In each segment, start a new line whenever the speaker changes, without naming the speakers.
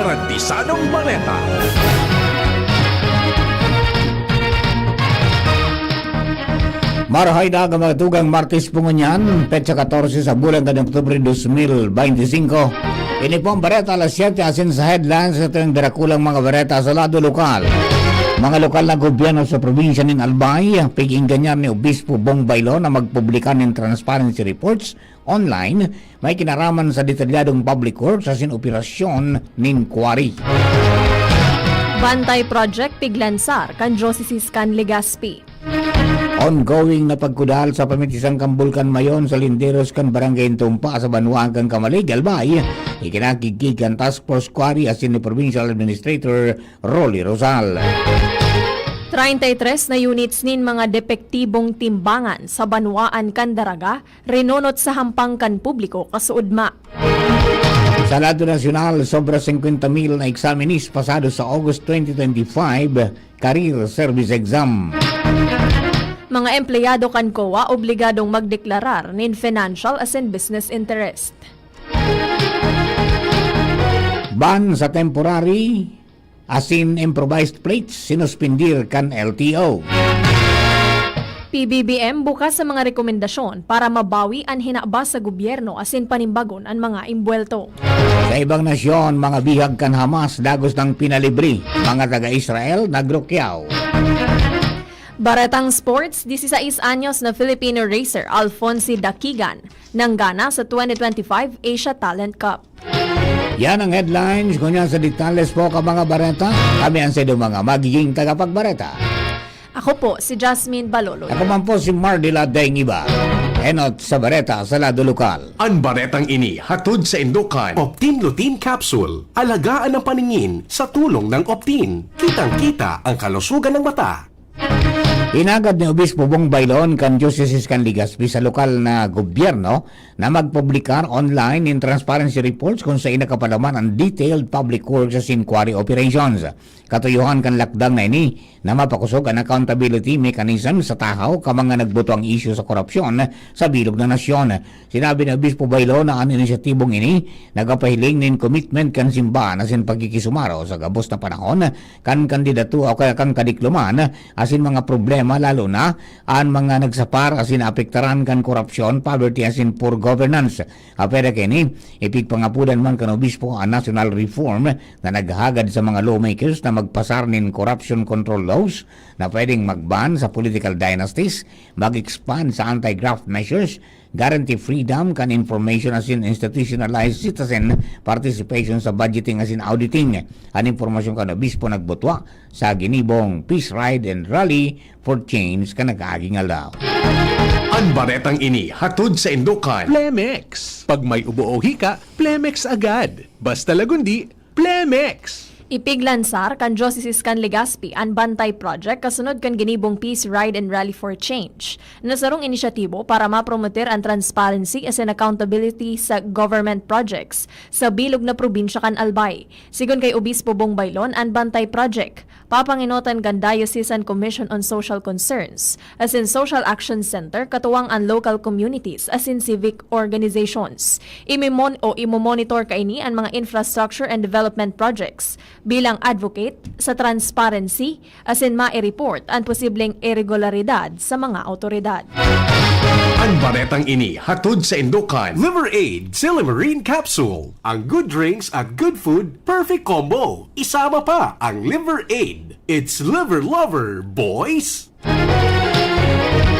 Garantisadong Baleta.
Marahay na mga tugang Martes Pungunyan, petsa 14 sa bulan ng Oktubre 2025. Ini po ang bareta alas 7 asin sa headlines sa tuwing darakulang mga bareta sa lado lokal. Mga lokal na gobyerno sa probinsya ng Albay, piging ganyan ni Obispo Bong Bailo na magpublika ng transparency reports online, may kinaraman sa detalyadong public works asin operasyon ng quarry.
Bantay Project piglansar kan Diocese kan Legazpi.
Ongoing na pagkudal sa pamitisang Kambulkan Mayon sa Linderos kan Barangay Tumpa sa Banwaan kan Kamalig, Albay, ikinakigig kan Task Force Quarry asin ni Provincial Administrator Rolly Rosal.
33 na units nin mga depektibong timbangan sa Banwaan kan Daraga, rinunot sa hampang kan publiko kasuudma.
Sa lado nasyonal, sobra 50,000 na examinees pasado sa August 2025 career service exam.
Mga empleyado kan COA obligadong magdeklarar nin financial as in business interest.
Ban sa temporary asin improvised plates sinuspindir kan LTO.
PBBM bukas sa mga rekomendasyon para mabawi ang hinabas sa gobyerno asin panimbagon ang mga imbuelto.
Sa ibang nasyon, mga bihag kan Hamas dagos ng pinalibri, mga taga-Israel nagrokyaw.
Baretang Sports, 16 anyos na Filipino racer Alfonsi Dakigan nanggana sa 2025 Asia Talent Cup.
Yan ang headlines. Kunya sa detalles po ka mga bareta. Kami ang sa mga magiging tagapagbareta.
Ako po si Jasmine Baloloy.
Ako man po si Mardila Daingiba. Enot sa bareta sa lado lokal.
Ang baretang ini hatod sa Indokan. Optin Lutein Capsule. Alagaan ang paningin sa tulong ng Optin. Kitang-kita ang kalusugan ng mata.
Inagad ni Obispo Bong Bailon kan Diocese kan Legazpi sa lokal na gobyerno na magpublikar online in transparency reports kung sa inakapalaman ang detailed public works as inquiry operations. Katuyuhan kan lakdang na ini na mapakusog ang accountability mechanism sa tahaw ka mga nagbuto ang issue sa korupsyon sa bilog ng nasyon. Sinabi ni Obispo Bailon na ang inisyatibong ini nagapahiling nin commitment kan simbahan asin pagkikisumaro sa gabos na panahon kan kandidatu o kaya kan kadikluman asin mga problema lalo na ang mga nagsapar asin apektaran kan korupsyon, poverty asin poor governance. Apera kini ipigpangapudan man kan Obispo ang national reform na naghagad sa mga lawmakers na magpasar nin corruption control laws na pwedeng magban sa political dynasties, mag-expand sa anti-graft measures, guarantee freedom kan information as in institutionalized citizen participation sa budgeting as in auditing. Ang informasyon kan Obispo nagbutwa sa ginibong Peace Ride and Rally for Change ka nag-aging alaw.
Ang baretang ini hatod sa Indokan.
Plemex. Pag may ubo o hika, Plemex agad. Basta lagundi, Plemex.
Ipiglansar kan Diocese kan Legazpi ang Bantay Project kasunod kan ginibong Peace Ride and Rally for Change. Nasarong inisyatibo para mapromoter ang transparency as in accountability sa government projects sa bilog na probinsya kan Albay. Sigon kay Obispo Bong Bailon, ang Bantay Project papanginotan kan Diocesan Commission on Social Concerns as in Social Action Center katuwang ang local communities as in civic organizations. Imomonitor kaini ang mga infrastructure and development projects bilang advocate sa transparency as in ma-report ang posibleng irregularidad sa mga autoridad.
Ang baretang ini hatod sa Indokan. Liver Aid Silimarine Capsule. Ang good drinks at good food, perfect combo. Isama pa ang Liver Aid. It's liver lover, boys!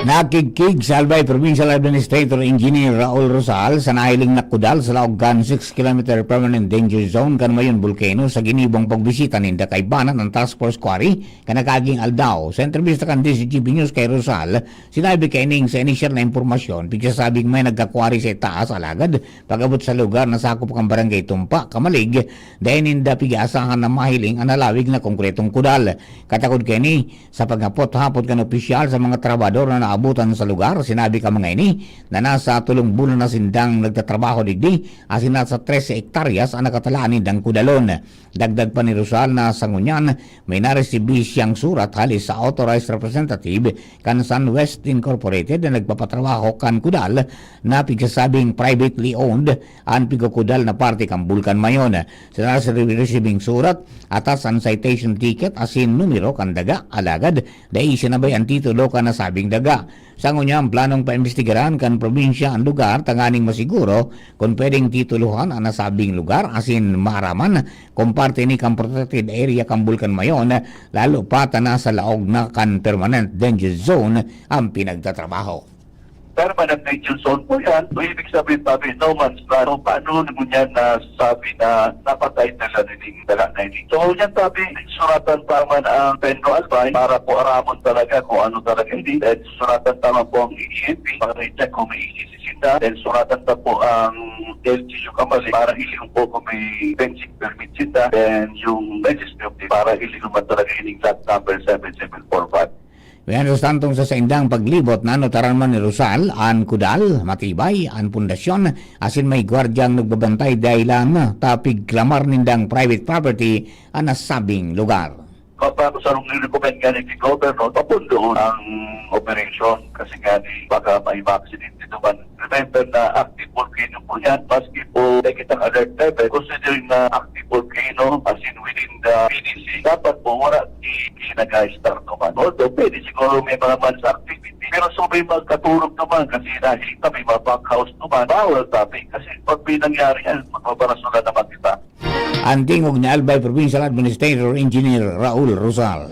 Nakikig sa Albay Provincial Administrator Engineer Raul Rosal sa nahiling nakudal sa Laogan 6 km permanent danger zone kan mayon Volcano sa ginibong pagbisita ninda kay Banan ng Task Force Quarry kanakaging Aldao. Sa entrevista kan DCGB News kay Rosal, sinabi kay Ning sa initial na impormasyon pigsasabing may nagkakwari sa itaas alagad pagabot sa lugar na sakop kang Barangay Tumpa, Kamalig, dahil ninda pigaasahan na mahiling ang nalawig na konkretong kudal. Katakod kay ni sa paghapot-hapot kan opisyal sa mga trabador na kaabutan sa lugar. Sinabi ka mga ini na nasa 3 bulan na sindang nagtatrabaho digdi asin nasa 13 hektaryas ang nakatalaan nindang kudalon. Dagdag pa ni Rosal na sa ngunyan may naresibi siyang surat halis sa authorized representative kan Sun West Incorporated na nagpapatrabaho kan kudal na pigsasabing privately owned ang pigkukudal na parte kan Bulkan Mayon. Sa receiving surat atas ang citation ticket asin numero kan daga alagad dahil sinabay ang titulo kan nasabing daga. Sa ngunya ang planong paimbestigaran kan probinsya ang lugar tanganing masiguro kung pwedeng tituluhan ang nasabing lugar asin maaraman kung parte ni kan protected area kan Bulkan Mayon lalo pa na sa laog na kan permanent danger zone ang pinagtatrabaho.
Permanent danger zone po yan. So, ibig sabihin sabi, no man's land. So, paano naman yan na sabi na napatay nila niling dala na ini. So, yan sabi, suratan taman ang Pedro Albay para po aramon talaga kung ano talaga hindi. Then, suratan taman po ang EEP para i-check kung may isisisinda. Then, suratan ta po ang LGU Kamali para iling po kung may fencing permit sinda. Then, yung legislative para iling naman talaga ining flat number 7745.
Mientras tantong sa indang paglibot na notaran man ni Rosal, ang kudal, matibay, ang pundasyon, asin may gwardyang nagbabantay dahilan tapig klamar nindang private property ang nasabing lugar.
Kapag sa nung nirecommend nga ni Governor, papundo ang operation kasi nga ni baka may accident dito man. Remember na active volcano po yan, maski po nakitang alert level, considering na active volcano as in within the PDC, dapat po wala nag-start naman. Although pwede siguro may mga man's activity, pero so may magkatulog naman kasi nakita may mga bankhouse naman, bawal topic kasi pag may nangyari yan, magpaparasulan naman kita.
Ang tingog ni Albay Provincial Administrator Engineer Raul Rosal.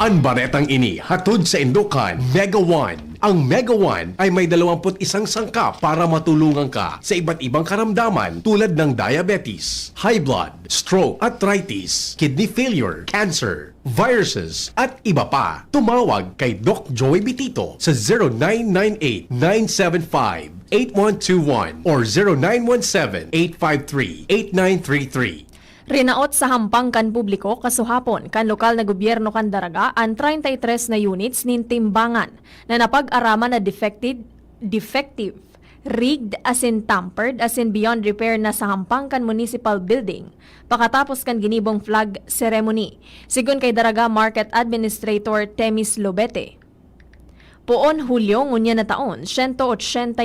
Ang baretang ini hatod sa Indokan Mega One. Ang Mega One ay may 21 sangkap para matulungan ka sa iba't ibang karamdaman tulad ng diabetes, high blood, stroke, arthritis, kidney failure, cancer, viruses, at iba pa. Tumawag kay Doc Joey Bitito sa 0998-975-8121 or 0917-853-8933.
Rinaot sa hampang kan publiko kasuhapon kan lokal na gobyerno kan Daraga ang 33 na units nin timbangan na napag-araman na defective, rigged as in tampered as in beyond repair na sa hampang kan municipal building pakatapos kan ginibong flag ceremony. Sigun kay Daraga Market Administrator Temis Lobete. Poon Hulyo ngunya na taon, 187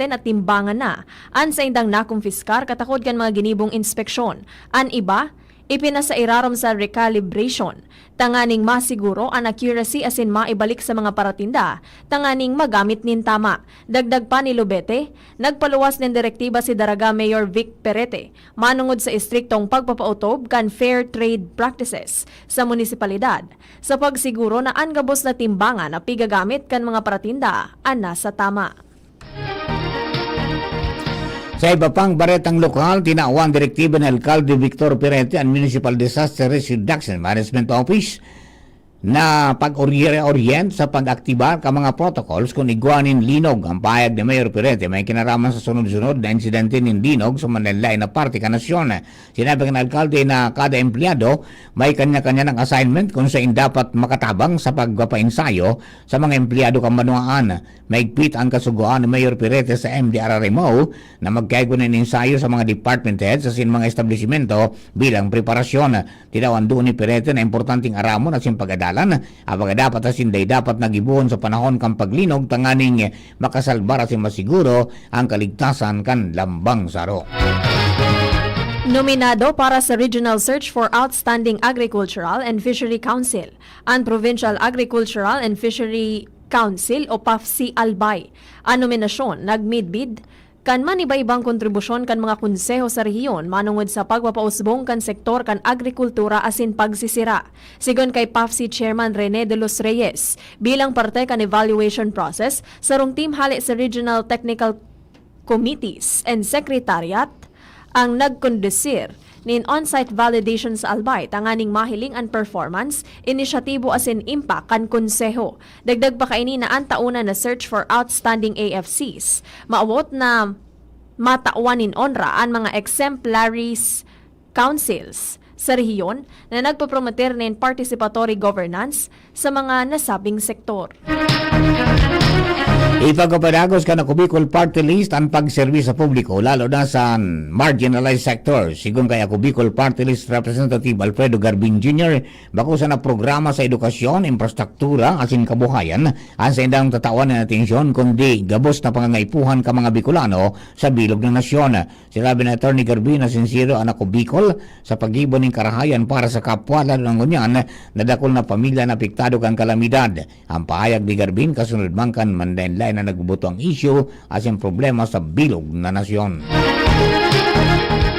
na timbangan na an sa indang nakumfiskar katakod kan mga ginibong inspeksyon. An iba, ipinasairarom sa recalibration. Tanganing masiguro ang accuracy asin maibalik sa mga paratinda, tanganing magamit nin tama. Dagdag pa ni Lubete, nagpaluwas ng direktiba si Daraga Mayor Vic Perete, manungod sa istriktong pagpapautob kan fair trade practices sa munisipalidad. Sa pagsiguro na ang gabos na timbangan na pigagamit kan mga paratinda, ana sa tama.
Sa iba pang baretang lokal, tinawang direktiba ng Alcalde Victor Perete ang Municipal Disaster Risk Reduction Management Office na pag-orient sa pag-aktibar ka mga protocols kung iguanin linog ang payag ni Mayor Perete may kinaraman sa sunod-sunod na insidente ng linog sa Manilay na parte ka nasyon. Sinabi ng alkalde na kada empleyado may kanya-kanya ng assignment kung saan dapat makatabang sa pagpapainsayo sa mga empleyado kamanuaan. Maigpit ang kasuguan ni Mayor Perete sa MDRRMO na magkaigo ng ensayo sa mga department heads sa mga establishmento bilang preparasyon. Tinawan doon ni Perete na importanteng aramon at simpagadalan apag dapat asinday dapat nagibuhon sa panahon kang paglinog tanganing makasalbar at masiguro ang kaligtasan kan lambang saro.
Nominado para sa Regional Search for Outstanding Agricultural and Fishery Council ang Provincial Agricultural and Fishery Council o PAFC Albay. Ang nominasyon nag-midbid kan man iba-ibang kontribusyon kan mga konseho sa rehiyon manungod sa pagpapausbong kan sektor kan agrikultura asin pagsisira. Sigon kay PAFC Chairman Rene de los Reyes, bilang parte kan evaluation process sarong team hali sa Regional Technical Committees and Secretariat ang nagkondusir nin on-site validation sa Albay tanganing mahiling ang performance, inisyatibo asin impact kan konseho. Dagdag pa kaini na ang tauna na search for outstanding AFCs. Maawot na matauanin onra ang mga exemplaries councils sa rehiyon na nagpapromoter nin participatory governance sa mga nasabing sektor.
Ipagkapadagos ka na Bicol Party List ang pagservis sa publiko, lalo na sa marginalized sector. Sigun kay Bicol Party List Representative Alfredo Garbin Jr., bakusan na programa sa edukasyon, infrastruktura, asin kabuhayan, ang sa indang tatawan ng atensyon, kundi gabos na pangangaipuhan ka mga Bicolano sa bilog ng nasyon. Sinabi na Attorney Garbin na sincero ang Bicol sa pag-ibon ng karahayan para sa kapwa, lalo ng ngunyan, nadakol na pamilya na apektado kang kalamidad. Ang pahayag ni Garbin, kasunod man kan mandainlay na nagbubuto ang issue as yung problema sa bilog na nasyon.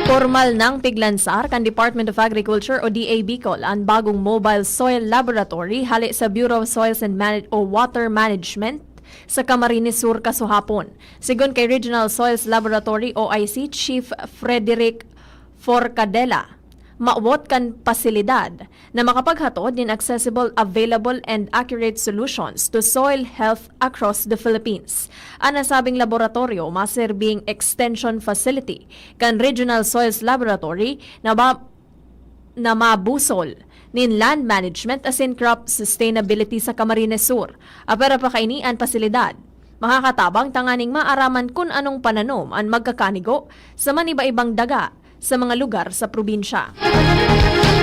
Formal nang piglansar kan Department of Agriculture o DA Bicol ang bagong mobile soil laboratory hali sa Bureau of Soils and Water Management sa Camarines Sur kasuhapon. Sigon kay Regional Soils Laboratory OIC Chief Frederick Forcadela, maawot kan pasilidad na makapaghatod din accessible, available, and accurate solutions to soil health across the Philippines. Ang nasabing laboratorio maserbing extension facility kan Regional Soils Laboratory na mabusol nin land management as in crop sustainability sa Camarines Sur. Apera pa kainian pasilidad, makakatabang tanganing maaraman kung anong pananom ang magkakanigo sa maniba-ibang daga sa mga lugar sa probinsya.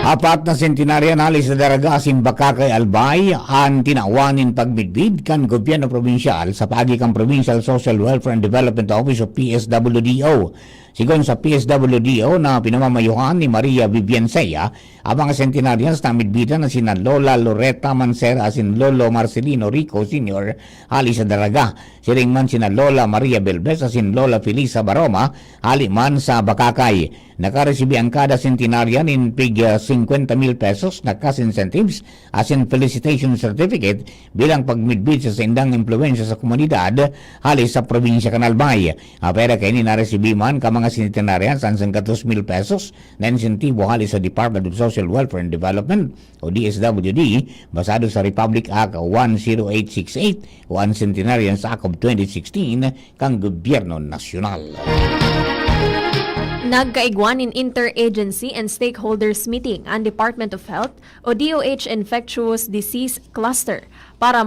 Apat na sentenarya na alis na daraga asin Bakakay Albay ang tinawanin pagbidbid kan gobyerno probinsyal sa pagikang Provincial Social Welfare and Development Office o PSWDO. Sigon sa PSWDO na pinamamayuhan ni Maria Vivian Seya, ang mga sentenaryans na midbidan na sina Lola Loretta Mancera asin Lolo Marcelino Rico Sr. hali sa daraga. Siring man sina Lola Maria Belbes asin Lola Felisa Baroma hali man sa Bakakay. Nakaresibi ang kada sentenaryan in pig 50,000 pesos na cash incentives asin felicitation certificate bilang pagmidbid sa sindang impluensya sa komunidad hali sa probinsya Canalbay. Apera kay ni naresibi man ka mga sentenaryan sa 2,000 pesos na insentibo hali sa Department of Social Welfare and Development o DSWD basado sa Republic Act 10868 o ang Centenarians Act of 2016 kang Gobyerno Nasyonal.
Nagkaigwan in Interagency and Stakeholders Meeting ang Department of Health o DOH Infectious Disease Cluster para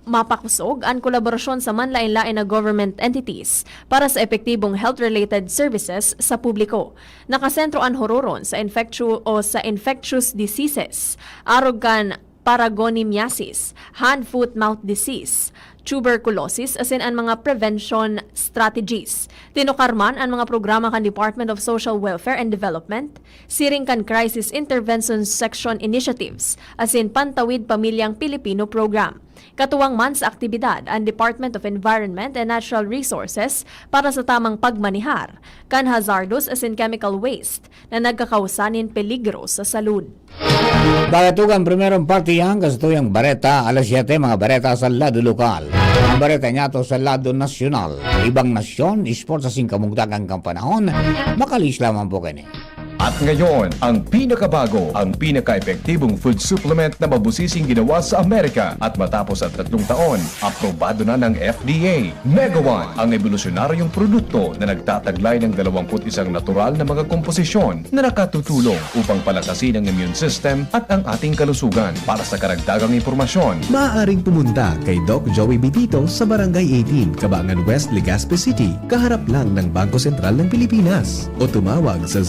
mapakusog ang kolaborasyon sa manlain-lain na government entities para sa epektibong health-related services sa publiko. Nakasentro ang hororon sa infectious diseases, arog kan paragonimiasis, hand-foot-mouth disease, tuberculosis asin ang mga prevention strategies. Tinukarman ang mga programa kan Department of Social Welfare and Development, siring kan Crisis Intervention Section Initiatives asin Pantawid Pamilyang Pilipino Program. Katuwang man sa aktibidad ang Department of Environment and Natural Resources para sa tamang pagmanihar kan hazardous asin chemical waste na nagkakausanin peligro sa salud.
Bagatugan primerong partiyang kasutuyang bareta alas 7 mga bareta sa lado lokal. Ang bareta niya to sa lado nasyonal. Ibang nasyon, sports sa singkamugdagang kampanahon, makalis lamang po kini.
At ngayon, ang pinakabago, ang pinaka-epektibong food supplement na mabusising ginawa sa Amerika at matapos ang 3 taon, aprobado na ng FDA. Mega One, ang evolusyonaryong produkto na nagtataglay ng 21 natural na mga komposisyon na nakatutulong upang palakasin ang immune system at ang ating kalusugan. Para sa karagdagang impormasyon,
maaaring pumunta kay Doc Joey Bitito sa Barangay 18, Cabangan West, Legazpi City, kaharap lang ng Bangko Sentral ng Pilipinas. O tumawag sa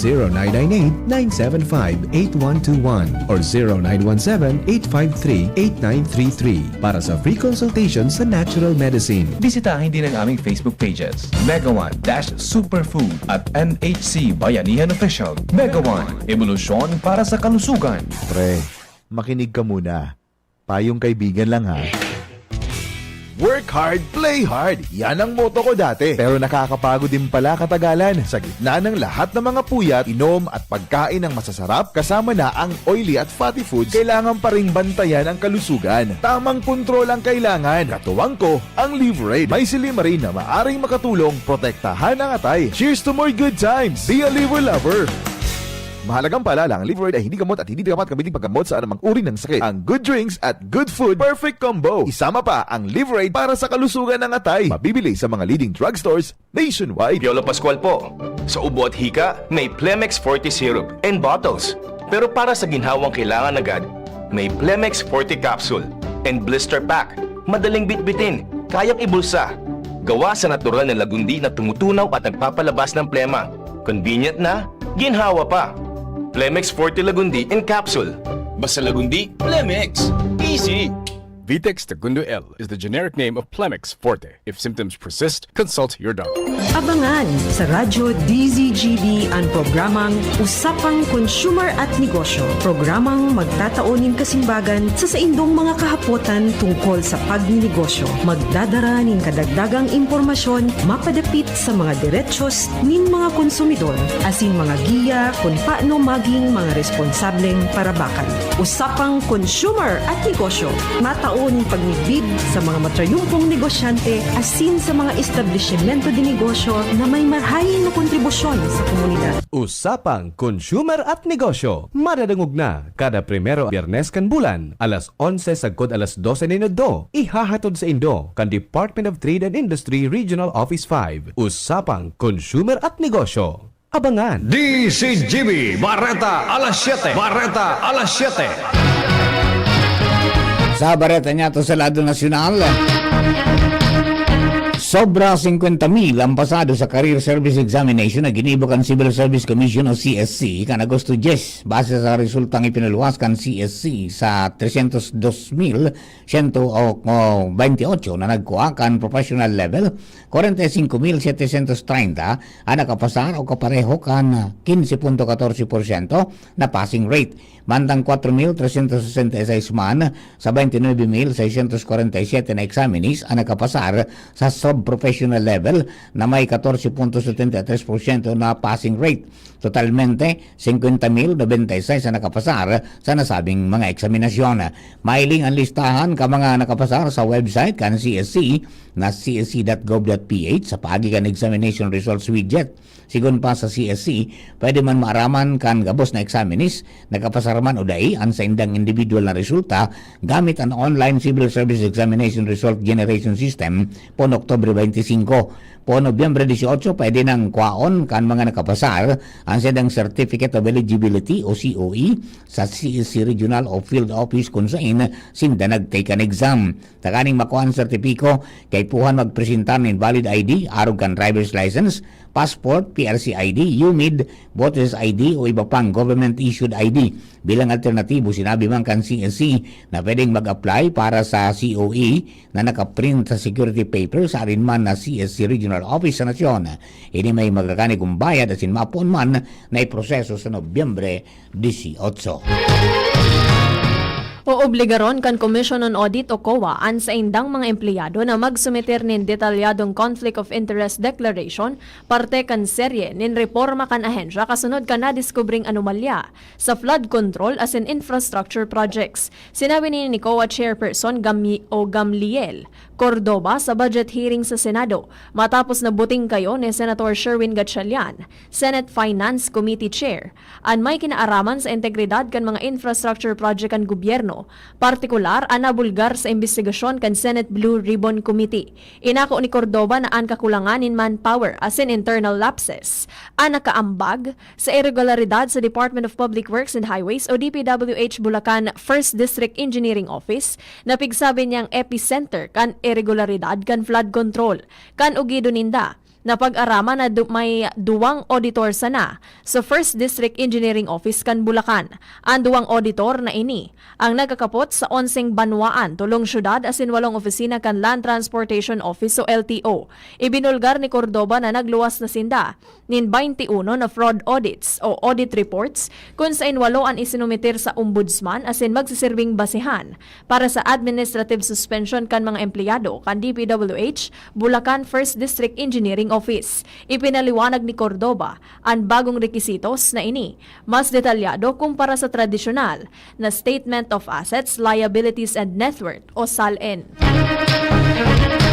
0998-975-8121 or 0917-853-8933 para sa free consultation sa natural medicine.
bisitahin din ang aming Facebook pages, Mega One-Superfood at NHC Bayanihan Official. Mega One, evolusyon para sa kalusugan.
Pre, makinig ka muna. Payong kaibigan lang ha. Work hard, play hard. Yan ang motto ko dati. Pero nakakapagod din pala katagalan. Sa gitna ng lahat ng mga puyat, inom at pagkain ng masasarap, kasama na ang oily at fatty foods, kailangan pa ring bantayan ang kalusugan. Tamang kontrol ang kailangan. Katuwang ko, ang Liverade. May silimarin na maaring makatulong, protektahan ang atay. Cheers to more good times. Be a liver lover. Mahalagang paalala, ang Liverade ay hindi gamot at hindi dapat gamitin paggamot sa anumang uri ng sakit. Ang good drinks at good food, perfect combo. Isama pa ang Liverade para sa kalusugan ng atay. Mabibili sa mga leading drugstores nationwide.
Piolo Pascual po. Sa ubo at hika, may Plemex Forte Syrup and bottles. Pero para sa ginhawang kailangan agad, may Plemex Forte Capsule and Blister Pack madaling bitbitin, kayang ibulsa. Gawa sa natural na lagundi na tumutunaw at nagpapalabas ng plema. Convenient na, ginhawa pa. Plemex Forte Lagundi in capsule. Basta lagundi, Plemex. Easy!
Vitex Segundo L is the generic name of Plemex Forte. If symptoms persist, consult your doctor.
Abangan sa Radyo DZGB ang programang Usapang Consumer at Negosyo. Programang magtataunin kasimbagan sa saindong mga kahapotan tungkol sa pagninegosyo. Magdadara nin kadagdagang impormasyon mapadapit sa mga diretsyon nin mga konsumidor asin mga giya kung paano maging mga responsableng parabakan. Usapang Consumer at Negosyo. Mataon pagnibid sa mga matrayumpong negosyante asin sa mga establishmento de negosyo na may marhayin na kontribusyon sa komunidad.
Usapang Consumer at Negosyo. Madadangog na kada primero Biyernes kan bulan, alas 11 sagkod alas 12 minuto. Ihahatod sa Indo kan Department of Trade and Industry Regional Office 5. Usapang Consumer at Negosyo. Abangan.
DCGB Bareta alas 7. Bareta alas 7.
Sa bareta niya to sa lado nasyonal, sobra 50,000 ang pasado sa Career Service Examination na ginibok ang Civil Service Commission o CSC kan Agosto 10 base sa resultang ipinaluwas kan CSC sa 302,128 na nagkuha kan professional level, 45,730 ang nakapasar o kapareho kan 15.14% na passing rate. Mandang 4,366 man sa 29,647 na examinees ang nakapasar sa sub-professional level na may 14.73% na passing rate. Totalmente, 50,096 ang nakapasar sa nasabing mga eksaminasyon. Mailing ang listahan ka mga nakapasar sa website kan CSC na csc.gov.ph sa pagikan examination results widget. Sigun pa sa CSC, pwede man maaraman kan gabos na examinees, nakapasar man o dai ang sa indang individual na resulta gamit ang online Civil Service Examination Result Generation System po Oktubre 25. Po Nobyembre 18, pwede nang kwaon kan mga nakapasar ang sedang Certificate of Eligibility o COE sa CSC Regional o Field Office kung saan sinda nag-take an exam. Takaning makuha ang sertipiko, kay puhan magpresentar ng valid ID, arog kan driver's license, passport, PRC ID, UMID, voters ID o iba pang government-issued ID. Bilang alternatibo, sinabi man kan CSC na pwedeng mag-apply para sa COE na nakaprint sa security paper sa arinman na CSC Regional Office sa Nasyon. Ini may magkakanig kung bayad at sinmapon man na iproseso sa Nobyembre 18.
Oobligaron kan Commission on Audit o COA an sa indang mga empleyado na magsumiter nin detalyadong Conflict of Interest Declaration parte kan serye nin reforma kan ahensya kasunod kan nadiskubring anomalya sa flood control as in infrastructure projects. Sinabi ni COA Chairperson Gamliel Cordoba sa budget hearing sa Senado matapos na buting kayo ni Senator Sherwin Gatchalian, Senate Finance Committee Chair, an may kinaaraman sa integridad kan mga infrastructure project kan gobyerno, partikular ang nabulgar sa investigasyon kan Senate Blue Ribbon Committee. Inako ni Cordoba na ang kakulangan in manpower as in internal lapses, ang nakaambag sa irregularidad sa Department of Public Works and Highways o DPWH Bulacan 1st District Engineering Office na pigsabi niyang epicenter kan irregularidad kan flood control. Kan ugido ninda na pag-arama na may duwang auditor sana sa 1st District Engineering Office kan Bulacan. Ang duwang auditor na ini ang nagkakapot sa 11 banwaan, tulong syudad asin 8 opisina kan Land Transportation Office o LTO. Ibinulgar ni Cordoba na nagluwas na sinda nin 21 na fraud audits o audit reports kung saan 8 ang isinumitir sa ombudsman asin magsiserving basihan para sa administrative suspension kan mga empleyado kan DPWH Bulacan 1st District Engineering Office. Ipinaliwanag ni Cordoba ang bagong rekisitos na ini mas detalyado kumpara sa tradisyonal na Statement of Assets, Liabilities and Net Worth o SALN.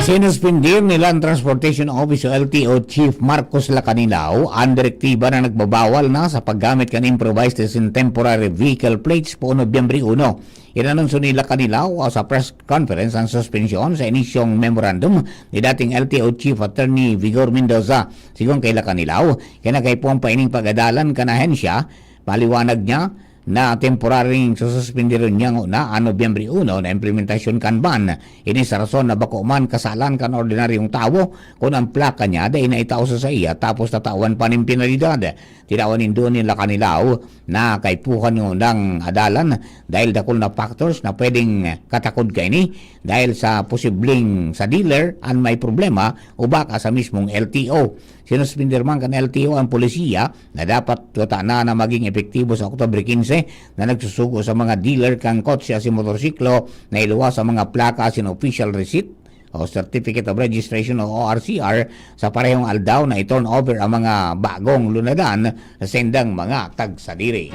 Sinuspindir ni Land Transportation Office o LTO Chief Marcos Lacanilao ang direktiba na nagbabawal na sa paggamit kan improvised and temporary vehicle plates po Nobyembre 1. Inanunso ni Lacanilao sa press conference ang suspensyon sa inisyong memorandum ni dating LTO Chief Attorney Vigor Mendoza. Sigon kay Lacanilao, kinakay po ang paining pag-adalan kan ahensya, paliwanag niya na temporaryong sususpindiron niya na Nobyembre 1 na implementasyon kan ban. Ini sa rason na bako man kasalan kan ordinaryong tao kung ang plaka niya dahil na itaw sa iya tapos tatawan pa ng penalidad. Tinawanin doon nila kanilaw na kaipuhan ng adalan dahil dakol na factors na pwedeng katakod kay ni dahil sa posibleng sa dealer ang may problema o baka sa mismong LTO. Sinuspindir man kan LTO ang polisiya na dapat na maging epektibo sa Oktubre 15 na nagsusugo sa mga dealer kang kotse si motorsiklo na iluwas sa mga plaka sin official receipt o Certificate of Registration o ORCR sa parehong aldaw na i-turn over ang mga bagong lunadan sa sendang mga tagsadiri.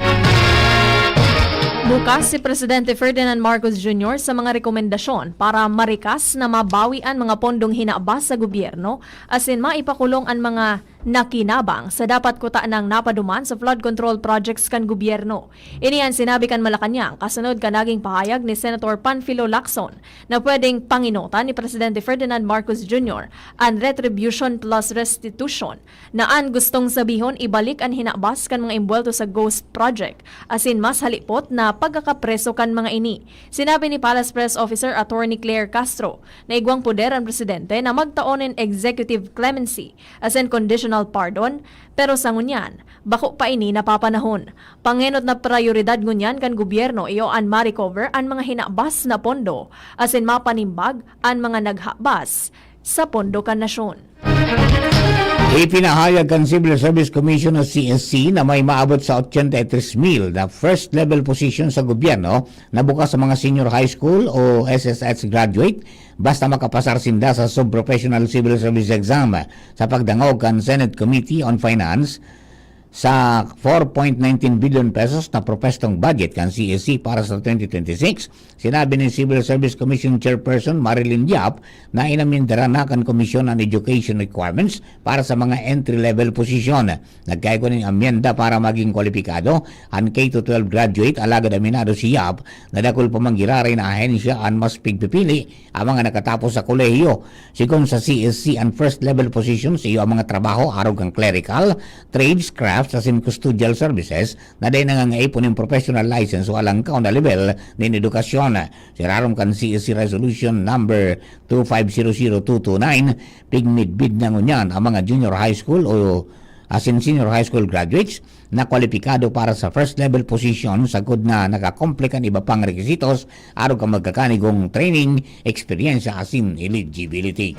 Bukas si Presidente Ferdinand Marcos Jr. sa mga rekomendasyon para marikas na mabawi ang mga pondong hinabas sa gobyerno asin maipakulong ang mga nakinabang sa dapat kuta ng napaduman sa flood control projects kan gobyerno. Iniyan sinabi kan Malacanang kasunod ka naging pahayag ni Senator Panfilo Lacson na pwedeng panginutan ni Presidente Ferdinand Marcos Jr. ang retribution plus restitution na an gustong sabihon ibalik ang hinabas kan mga imbuelto sa ghost project asin mas halipot na pagkakapreso kan mga ini. Sinabi ni Palace Press Officer Attorney Claire Castro na igwang poder ang presidente na magtaonin executive clemency asin conditional pardon, pero sa ngunyan, bako pa ini napapanahon. Pangenot na prioridad ngunyan kan gobyerno iyo an ma-recover ang mga hinabas na pondo asin mapanimbag ang mga naghabas sa pondo kan nasyon.
Ipinahayag kan Civil Service Commission o CSC na may maabot sa 83,000 na first level position sa gobyerno na bukas sa mga senior high school o SSS graduate basta makapasar sinda sa sub-professional civil service exam sa pagdangog kan Senate Committee on Finance sa 4.19 billion pesos na propestong budget kan CSC para sa 2026. Sinabi ni Civil Service Commission Chairperson Marilyn Yap na inamindara na kan Komisyon ang education requirements para sa mga entry-level posisyon. Nagkaya ng amyenda para maging kwalipikado ang K-12 graduate alagad aminado si Yap na dakol pamanggiraray na ahensya ang mas pigpipili ang mga nakatapos sa kolehiyo. Sigon sa CSC ang first-level positions iyo ang mga trabaho arog ang clerical, trades, crafts sa custodial services na day nangangaipon ng professional license o alang kaon na level ng edukasyon. Sirarom kan CSC Resolution number 2500229 pigmidbid na ngunyan ang mga junior high school o asin senior high school graduates na kwalipikado para sa first level position sagod na nakakomplikan iba pang requisitos arog ang magkakanigong training, experience asin eligibility.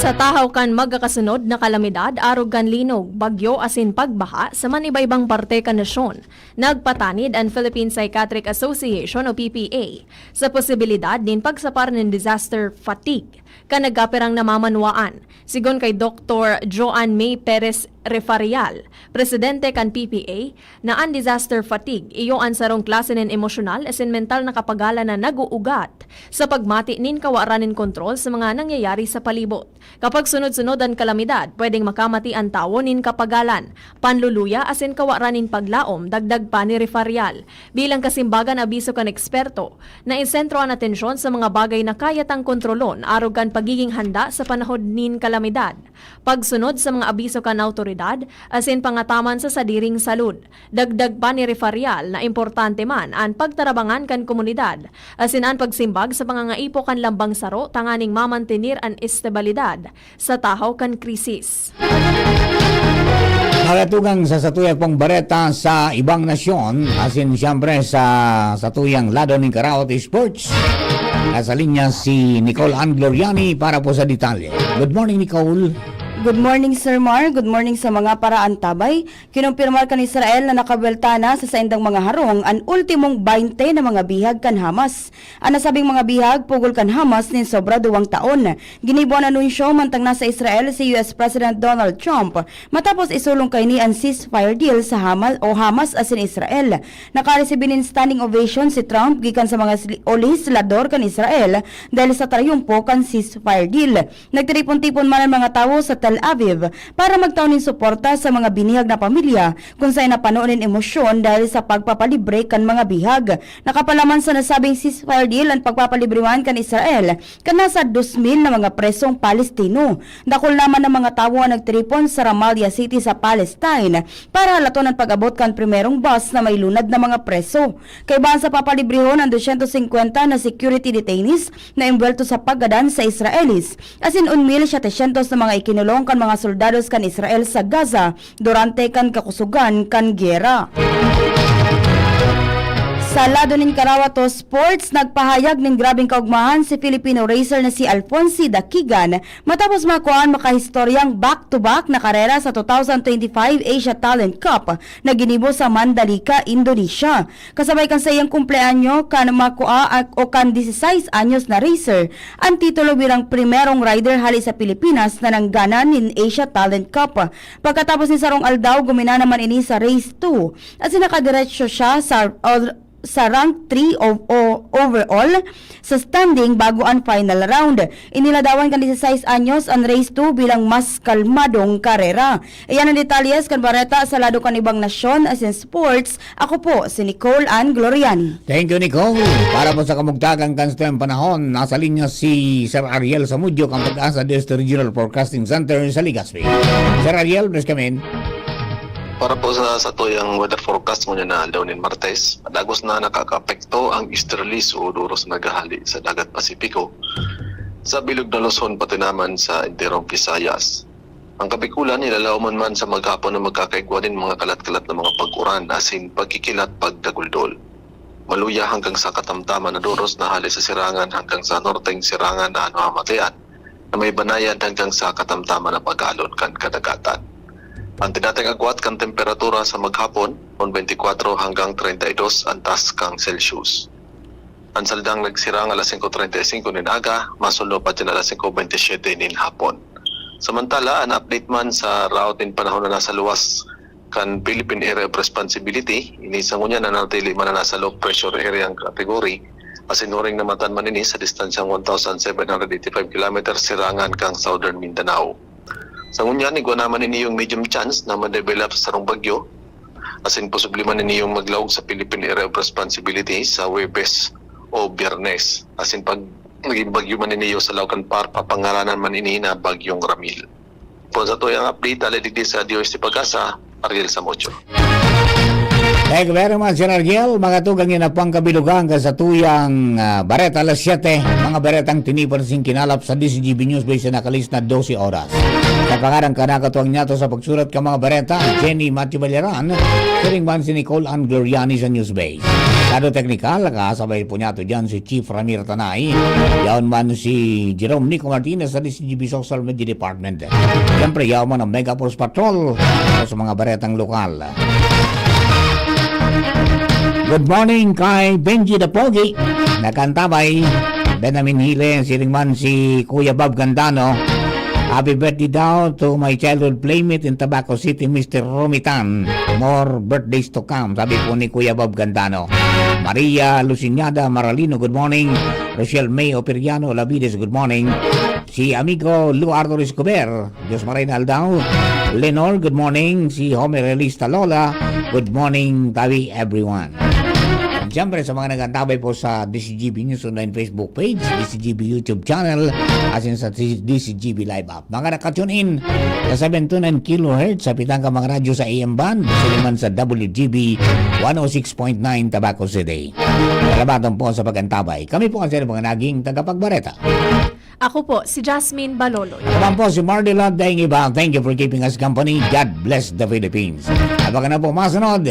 Sa tahaw kan magkakasunod na kalamidad, arog kan linog, bagyo asin pagbaha sa manibaybang parte kan nasyon. Nagpatanid ang Philippine Psychiatric Association o PPA sa posibilidad din pagsapar ng disaster fatigue kan nagkaperang namamanwaan. Sigon kay Dr. Joan May Perez Refarial, presidente kan PPA, na ang disaster fatigue iyo ang sarong klase ng emosyonal asin mental na kapagalan na naguugat sa pagmati nin kawaranin kontrol sa mga nangyayari sa palibot. Kapag sunod-sunod ang kalamidad, pwedeng makamati ang tao nin kapagalan, panluluya asin kawaranin paglaom, dagdag pa ni Refarial. Bilang kasimbagan abiso kan eksperto, na isentro ang atensyon sa mga bagay na kayatang kontrolon arog kan pagiging handa sa panahon nin kalamidad. Pagsunod sa mga abiso kan autoridad, asin pangataman sa sadiring salud. Dagdag pa ni Refarial na importante man ang pagtarabangan kan komunidad, asin ang pagsimbag sa pangangaipo kan lambang saro tanganing mamantenir ang estabilidad sa tahaw kan krisis.
Nakatugang sa satuyang pong bareta sa ibang nasyon, asin siyempre sa satuyang lado ng Karaoke Sports. Nasa linya si Nicole Angloriani para po sa detalye. Good morning, Nicole.
Good morning, Sir Mar. Good morning sa mga paraantabay. Kinumpirmar kan Israel na nakabelta na sa saindang mga harong ang ultimong 20 na mga bihag kan Hamas. Ang nasabing mga bihag pugol kan Hamas nin sobra 2 taon. Ginibuan anunsyo mantang nasa Israel si US President Donald Trump matapos isulong kay ni ang ceasefire deal sa Hamas asin Israel. Nakaresibin nin standing ovation si Trump gikan sa mga legislador kan Israel dahil sa trayumpo kan ceasefire deal. Nagtiripon-tipon man ang mga tawo sa Tel Aviv para magtaon ng suporta sa mga binihag na pamilya kung saan napanoon ng emosyon dahil sa pagpapalibre kan mga bihag. Nakapalaman sa nasabing ceasefire deal ang pagpapalibrewan kan Israel kan nasa 2,000 na mga presong Palestino. Dakol naman ng mga tawo ang nagtripon sa Ramallah City sa Palestine para halaton ang pag-abot kan primerong bus na may lunad na mga preso. Kaibahan sa papalibrehon ang 250 na security detainees na imbwelto sa paggadan sa Israelis. Asin 1,700 na mga ikinulong kan mga soldados kan Israel sa Gaza durante kan kakusugan kan gera. Sa lado nin Karawato Sports, nagpahayag ng grabing kaugmahan si Filipino racer na si Alfonsi Dakigan matapos makuhaan makahistoryang back-to-back na karera sa 2025 Asia Talent Cup na ginibo sa Mandalika, Indonesia. Kasabay kan sa iyang kumpleanyo kan makua o kan 16 anyos na racer ang titulo bilang primerong rider hali sa Pilipinas na nangganan nin Asia Talent Cup. Pagkatapos ni Sarong Aldao, gumina naman ini sa race 2 at sinakadiretso siya sa rank 3 overall sa standing bago ang final round. Iniladawan kan 16 anyos ang race 2 bilang mas kalmadong karera. Iyan ang detalyes kan Bareta sa lado kan ibang nasyon as in sports. Ako po si Nicole Ann Gloriani.
Thank you, Nicole. Para po sa kamugtagang kanstong panahon, nasa linya si Sir Ariel Samudyo, ang Pag-asa District Regional Forecasting Center sa Legazpi. Sir Ariel, please come in.
Para po sa tuyang weather forecast mo na Leonin Martes, madagos na nakaka-apekto ang easterlies o duros na nagahali sa dagat Pasipiko sa bilog na Luzon pati naman sa enterong Visayas. Ang kabikulan nilalauman man sa maghapon na magkakaigwa din mga kalat-kalat na mga pag-uran asin pagkikilat pagdaguldol. Maluya hanggang sa katamtaman na duros na hali sa sirangan hanggang sa norteng sirangan na Hamatayan na may banayan hanggang sa katamtaman na pag-alon kan kadagatan. Ang tinating agwat kan temperatura sa maghapon, 24 hanggang 32 antas kang Celsius. Ang saldang nagsirang alas 5:35 nin aga, masulo pa din alas 5:27 nin hapon. Samantala, ang update man sa route in panahon na nasa luwas kan Philippine Area of Responsibility, inisang niya na natili man na nasa low pressure area ang kategory, asinuring na matan man ini sa distansyang 1,785 km sirangan kang Southern Mindanao. Sa ngunyan, igwa naman ini yung medium chance na ma-develop sa sarong bagyo. Asin posible man ini yung maglawag sa Philippine Area of Responsibility sa Webes o Biyernes. Asin pag naging bagyo man ini yung sa Laucan Par, papangaranan man ini na bagyong Ramil. Po sa tuyang update, aladigdi sa DOST Pag-asa, Ariel Samocho.
Thank you very much, Sir Ariel. Mga tugang yun na pang kabilugan ka sa tuyang Bareta alas 7. Mga Baretang tinipan sing kinalap sa DCGB News Base na nakalis na 12 oras. Sa pangarang kanakatuwang niya to sa pagsulat ka mga Bareta, Jenny Matthew Baleran, turing man si Nicole Ann Gloriani sa News Base. Kado teknikal, kasabay po niya to dyan si Chief Ramir Tanay. Yaon man si Jerome Nico Martinez sa DCGB Social Media Department. Siyempre, yaon man ang Mega Force Patrol sa mga Baretang lokal. Good morning kay Benji the Pogi, nakantabay, Benamin Hile, siringman si Kuya Bob Gandano. Happy birthday daw to my childhood playmate in Tabaco City, Mr. Romitan. More birthdays to come, sabi po ni Kuya Bob Gandano. Maria Lucignada Maralino, good morning. Rochelle May Operiano Labides, good morning. Si amigo Luardo Escobar, Diyos Marinal daw. Lenore, good morning. Si Homer Elista Lola, good morning, tabi everyone. Siyempre sa mga nagantabay po sa DCGB News Online Facebook page, DCGB YouTube channel, asin sa DCGB Live app. Mga nakatune in sa 729 kHz sa pitang mga radyo sa AM band, siliman sa WGB 106.9 Tabaco City. Kalabatan po sa pagantabay. Kami po kasi mga naging tagapagbareta.
Ako po, si Jasmine Baloloy.
Naman po si Mardila Daingiba. Thank you for keeping us company. God bless the Philippines. Abangan na po masunod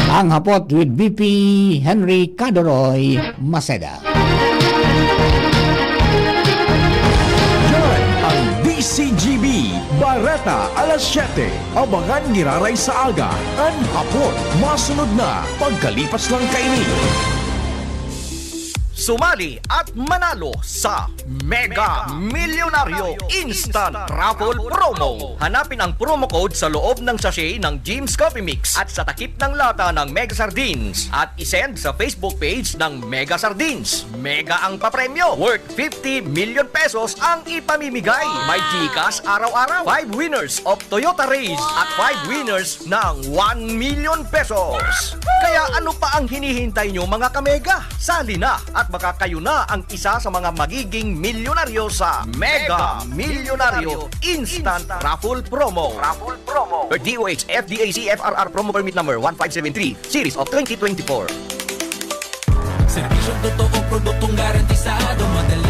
ang hapot with BP Henry Cadoroy Maceda.
Yan ang DCGB Bareta alas 7. Abangan giraray sa aga. Ang hapon, masunod na pagkalipas lang kaini.
Sumali at manalo sa Mega Milyonaryo Instant Raffle Promo. Hanapin ang promo code sa loob ng sachet ng Jim's Coffee Mix at sa takip ng lata ng Mega Sardines at isend sa Facebook page ng Mega Sardines. Mega ang papremyo. Worth 50 million pesos ang ipamimigay. May Gcash araw-araw. 5 winners of Toyota Race at 5 winners ng 1 million pesos. Kaya ano pa ang hinihintay nyo mga kamega? Sali na at baka kayo na ang isa sa mga magiging milyonaryo sa Mega Milyonaryo Instant Raffle Promo. Per DOH FDAC FRR Promo Permit Number 1573 Series of 2024.
Serbisyong totoo, produktong garantisado, madaling